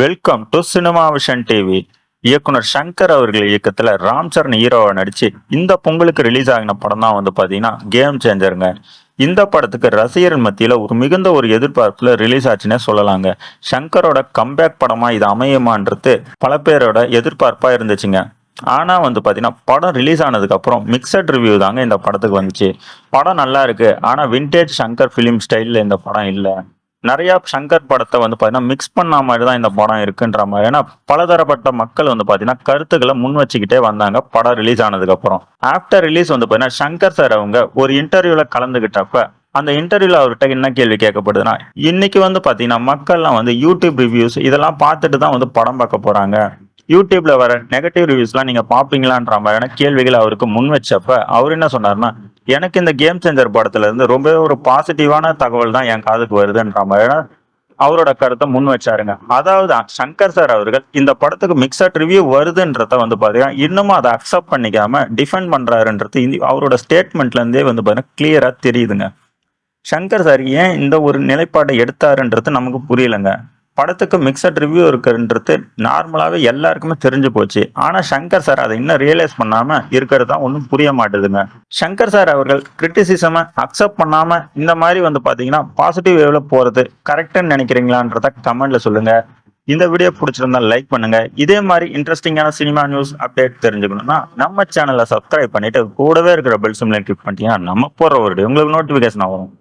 Welcome to cinema vision TV. இயக்குனர் சங்கர் அவர்கள் இயக்கத்துல ராம் சரண் ஹீரோவா நடிச்சு இந்த பொங்கலுக்கு ரிலீஸ் ஆகின படம் தான் பாத்தீங்கன்னா கேம் சேஞ்சருங்க. இந்த படத்துக்கு ரசிகர்கள் மத்தியில ஒரு மிகுந்த ஒரு எதிர்பார்ப்புல ரிலீஸ் ஆச்சுன்னே சொல்லலாங்க. சங்கரோட கம்பேக் படமா இது அமையுமான்றது பல பேரோட எதிர்பார்ப்பா இருந்துச்சுங்க. ஆனா பாத்தீங்கன்னா படம் ரிலீஸ் ஆனதுக்கு அப்புறம் மிக்சட் ரிவ்யூ தாங்க இந்த படத்துக்கு வந்துச்சு. படம் நல்லா இருக்கு, ஆனா விண்டேஜ் சங்கர் பிலிம் ஸ்டைல்ல இந்த படம் இல்ல. நிறைய சங்கர் படத்தை பாத்தீங்கன்னா மிக்ஸ் பண்ண மாதிரி தான் இந்த படம் இருக்குன்ற மாதிரி. ஏன்னா பலதரப்பட்ட மக்கள் பாத்தீங்கன்னா கருத்துக்களை முன் வச்சுக்கிட்டே வந்தாங்க படம் ரிலீஸ் ஆனதுக்கு அப்புறம். ஆஃப்டர் ரிலீஸ் பாத்தீங்கன்னா சங்கர் சார் அவங்க ஒரு இன்டர்வியூல கலந்துகிட்டப்ப அந்த இன்டர்வியூல அவர்கிட்ட என்ன கேள்வி கேட்கப்படுதுன்னா, இன்னைக்கு பாத்தீங்கன்னா மக்கள்லாம் யூடியூப் ரிவ்யூஸ் இதெல்லாம் பார்த்துட்டு தான் படம் பார்க்க போறாங்க. யூடியூப்ல வர நெகட்டிவ் ரிவ்யூஸ்லாம் நீங்க பாப்பீங்களான்ற மாதிரியான கேள்விகளை அவருக்கு முன் வச்சப்ப அவர் என்ன சொன்னாருன்னா, எனக்கு இந்த கேம் சேஞ்சர் படத்துல இருந்து ரொம்ப ஒரு பாசிட்டிவான தகவல் தான் என் காதுக்கு வருதுன்ற மாதிரி அவரோட கருத்தை முன் வச்சாருங்க. அதாவது சங்கர் சார் அவர்கள் இந்த படத்துக்கு மிக்சட் ரிவ்யூ வருதுன்றத பாத்தீங்கன்னா இன்னமும் அதை அக்செப்ட் பண்ணிக்காம டிஃபெண்ட் பண்றாருன்றது அவரோட ஸ்டேட்மெண்ட்ல இருந்தே பாத்தீங்கன்னா கிளியரா தெரியுதுங்க. சங்கர் சார் ஏன் இந்த ஒரு நிலைப்பாட்டை எடுத்தாருன்றது நமக்கு புரியலங்க. படத்துக்கு மிக்சட் ரிவ்யூ இருக்குன்றது நார்மலாவே எல்லாருக்குமே தெரிஞ்சு போச்சு. ஆனா சங்கர் சார் அதை இன்னும் ரியலைஸ் பண்ணாம இருக்கிறது தான் ஒன்றும் புரிய மாட்டேதுங்க. சங்கர் சார் அவர்கள் கிரிட்டிசிசம அக்செப்ட் பண்ணாம இந்த மாதிரி பாத்தீங்கன்னா பாசிட்டிவ் வேவ்ல போறது கரெக்ட்னு நினைக்கிறீங்களான்றத கமெண்ட்ல சொல்லுங்க. இந்த வீடியோ பிடிச்சிருந்தா லைக் பண்ணுங்க. இதே மாதிரி இன்ட்ரெஸ்டிங்கான சினிமா நியூஸ் அப்டேட் தெரிஞ்சுக்கணும்னா நம்ம சேனலை சப்ஸ்கிரைப் பண்ணிட்டு கூடவே இருக்கிற பெல் சிம்லை கிளிக் பண்ணிட்டீங்கன்னா நம்ம போற ஒரு உங்களுக்கு நோட்டிபிகேஷன் வரும்.